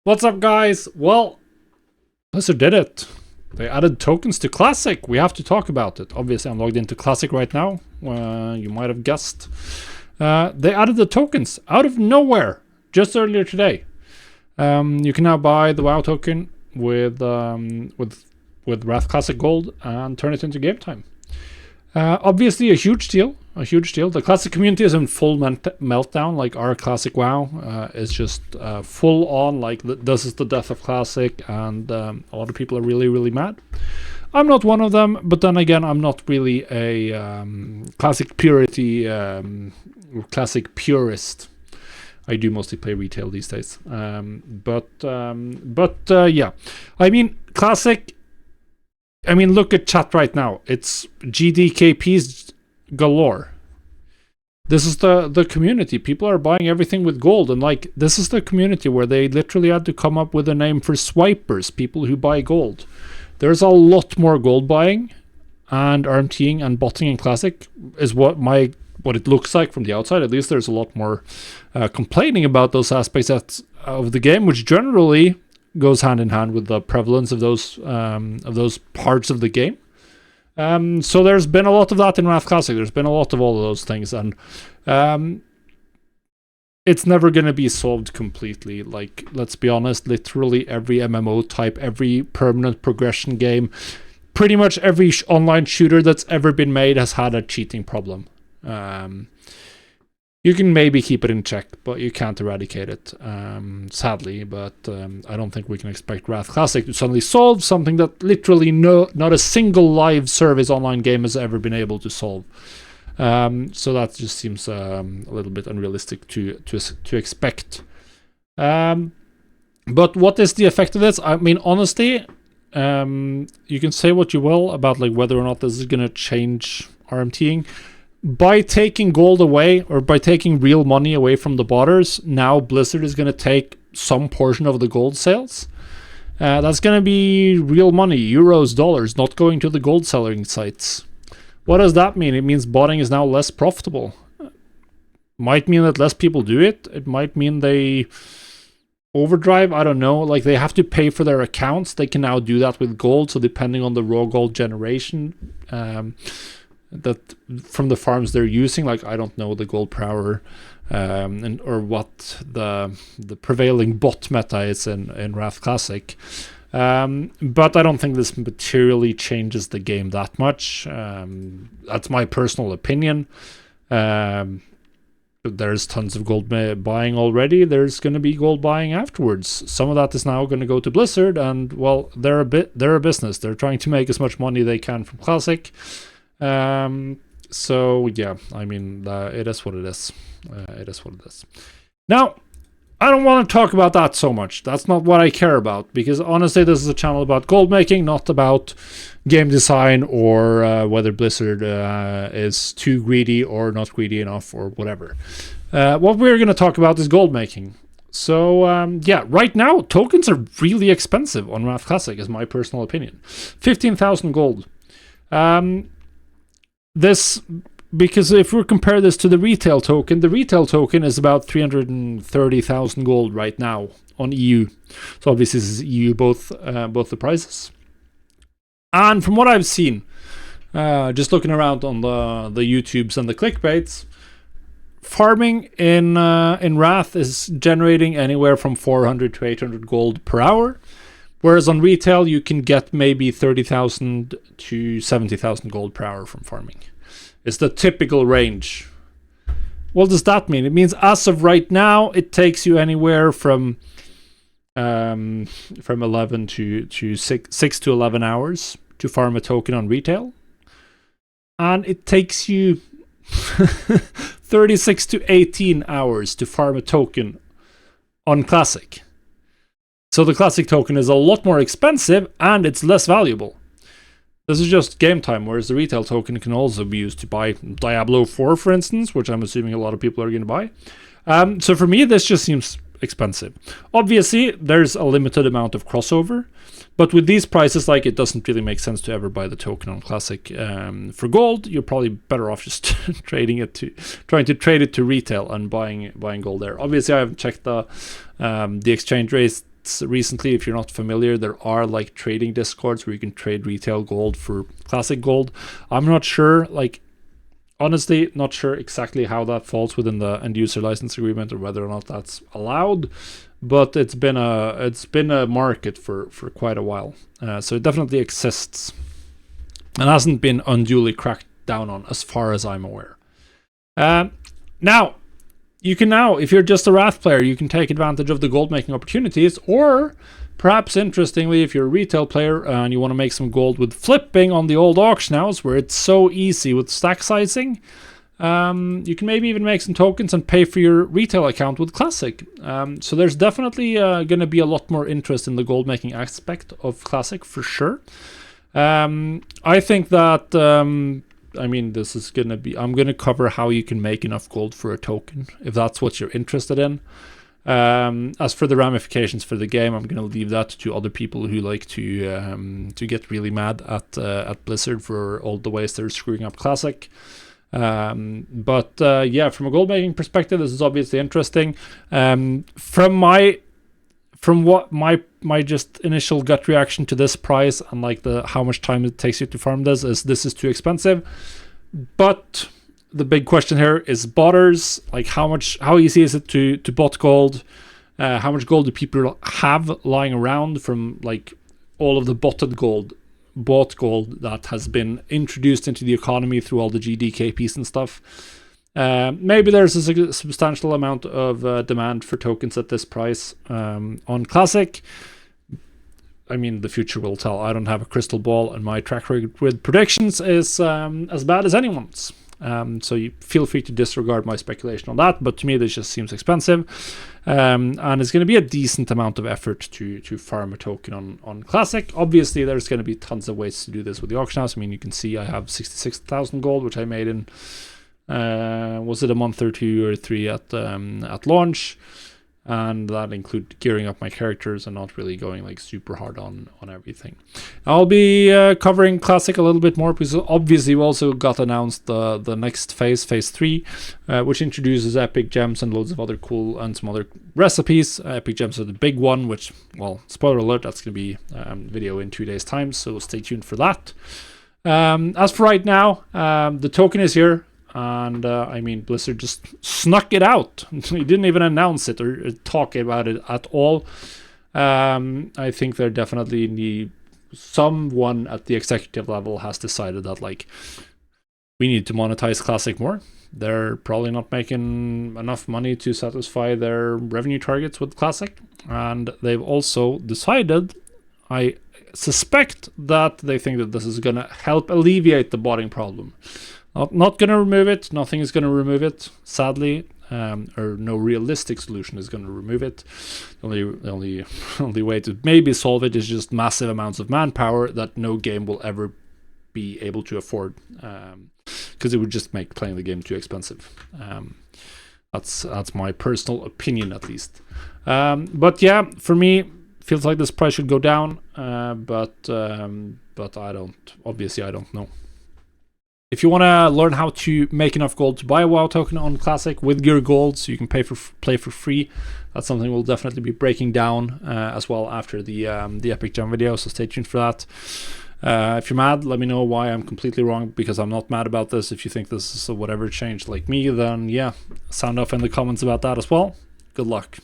What's up, guys? Well, Blizzard did it. They added tokens to Classic. We have to talk about it. Obviously, I'm logged into Classic right now. You might have guessed. They added the tokens out of nowhere just earlier today. You can now buy the WoW token with Wrath Classic Gold and turn it into game time. Obviously, a huge deal. The Classic community is in full meltdown. Like, our Classic WoW is just full on. Like, this is the death of Classic, and a lot of people are really mad. I'm not one of them, but then again, I'm not really a Classic Classic purist. I do mostly play retail these days. But yeah, I mean, Classic. I mean, look at chat right now. It's GDKPs galore. This is the community. People are buying everything with gold, and like, this is the community where they literally had to come up with a name for swipers, people who buy gold. There's a lot more gold buying and RMTing and botting in Classic is what it looks like from the outside. At least there's a lot more complaining about those aspects of the game, which generally goes hand in hand with the prevalence of those parts of the game. So there's been a lot of that in Wrath Classic. There's been a lot of all of those things, and it's never going to be solved completely. Like, let's be honest, literally every MMO type, every permanent progression game, pretty much every online shooter that's ever been made has had a cheating problem. You can maybe keep it in check, but you can't eradicate it, sadly. But I don't think we can expect Wrath Classic to suddenly solve something that literally not a single live service online game has ever been able to solve. So that just seems a little bit unrealistic to expect. But what is the effect of this? I mean, honestly, you can say what you will about like whether or not this is going to change RMTing. By taking gold away, or by taking real money away from the botters, now Blizzard is going to take some portion of the gold sales. That's going to be real money, euros, dollars, not going to the gold selling sites. What does that mean? It means botting is now less profitable. Might mean that less people do it. It might mean they overdrive. I don't know. Like, they have to pay for their accounts. They can now do that with gold. So depending on the raw gold generation, that from the farms they're using, like, I don't know the gold per hour or what the prevailing bot meta is in Wrath Classic, but I don't think this materially changes the game that much. That's my personal opinion. There's tons of gold buying already. There's going to be gold buying afterwards. Some of that is now going to go to Blizzard, and well, they're a business. They're trying to make as much money they can from Classic. So yeah, I mean, it is what it is. Now, I don't want to talk about that so much. That's not what I care about, because honestly, this is a channel about gold making, not about game design or whether Blizzard is too greedy or not greedy enough or whatever. What we're going to talk about is gold making. So yeah, right now tokens are really expensive on Wrath Classic, is my personal opinion. 15,000 gold. This, because if we compare this to the retail token is about 330,000 gold right now on EU. So obviously this is EU, both the prices. And from what I've seen, just looking around on the YouTubes and the clickbaits, farming in Wrath is generating anywhere from 400 to 800 gold per hour. Whereas on retail, you can get maybe 30,000 to 70,000 gold per hour from farming. It's the typical range. What does that mean? It means as of right now, it takes you anywhere from 11 to 6 to 11 hours to farm a token on retail. And it takes you 36 to 18 hours to farm a token on Classic. So the Classic token is a lot more expensive and it's less valuable. This is just game time, whereas the retail token can also be used to buy Diablo 4, for instance, which I'm assuming a lot of people are going to buy. So for me, this just seems expensive. Obviously, there's a limited amount of crossover, but with these prices, like, it doesn't really make sense to ever buy the token on Classic. For gold, you're probably better off just trying to trade it to retail and buying gold there. Obviously, I haven't checked the exchange leaked recently. If you're not familiar, there are like trading discords where you can trade retail gold for classic gold. I'm not sure, like, honestly, not sure exactly how that falls within the end user license agreement or whether or not that's allowed, but it's been a market for quite a while. So it definitely exists and hasn't been unduly cracked down on, as far as I'm aware. Now, you can if you're just a Wrath player, you can take advantage of the gold making opportunities, or perhaps interestingly, if you're a retail player and you want to make some gold with flipping on the old auction house, where it's so easy with stack sizing, you can maybe even make some tokens and pay for your retail account with Classic. So there's definitely going to be a lot more interest in the gold making aspect of Classic for sure. I think that I mean, this is gonna be, I'm gonna cover how you can make enough gold for a token, if that's what you're interested in. As for the ramifications for the game, I'm gonna leave that to other people who like to get really mad at Blizzard for all the ways they're screwing up Classic. But yeah, from a gold making perspective, this is obviously interesting. From what my just initial gut reaction to this price and like how much time it takes you to farm this is too expensive. But the big question here is botters. Like how easy is it to bot gold? How much gold do people have lying around from like all of the bought gold that has been introduced into the economy through all the GDKPs and stuff? Maybe there's a substantial amount of demand for tokens at this price on Classic. I mean, the future will tell. I don't have a crystal ball, and my track record with predictions is as bad as anyone's. So you feel free to disregard my speculation on that, but to me this just seems expensive. And it's going to be a decent amount of effort to farm a token on Classic. Obviously, there's going to be tons of ways to do this with the auction house. I mean, you can see I have 66,000 gold, which I made in was it a month or 2 or 3 at launch, and that include gearing up my characters and not really going like super hard on everything. I'll be covering Classic a little bit more because obviously we also got announced the next phase 3, which introduces epic gems and loads of other cool and some other recipes. Epic gems are the big one, which, well, spoiler alert, that's going to be video in 2 days time, so stay tuned for that. As for right now, the token is here. And I mean, Blizzard just snuck it out. He didn't even announce it or talk about it at all. I think there definitely someone at the executive level has decided that like we need to monetize Classic more. They're probably not making enough money to satisfy their revenue targets with Classic, and they've also decided, I suspect, that they think that this is going to help alleviate the botting problem. Not going to remove it. Nothing is going to remove it, sadly, or no realistic solution is going to remove it. The only way to maybe solve it is just massive amounts of manpower that no game will ever be able to afford, because it would just make playing the game too expensive. That's my personal opinion, at least. But yeah, for me, feels like this price should go down, but I don't know. If you want to learn how to make enough gold to buy a WoW token on Classic with your gold, so you can play for free, that's something we'll definitely be breaking down as well after the Epic Gem video. So stay tuned for that. If you're mad, let me know why I'm completely wrong, because I'm not mad about this. If you think this is a whatever change like me, then yeah, sound off in the comments about that as well. Good luck.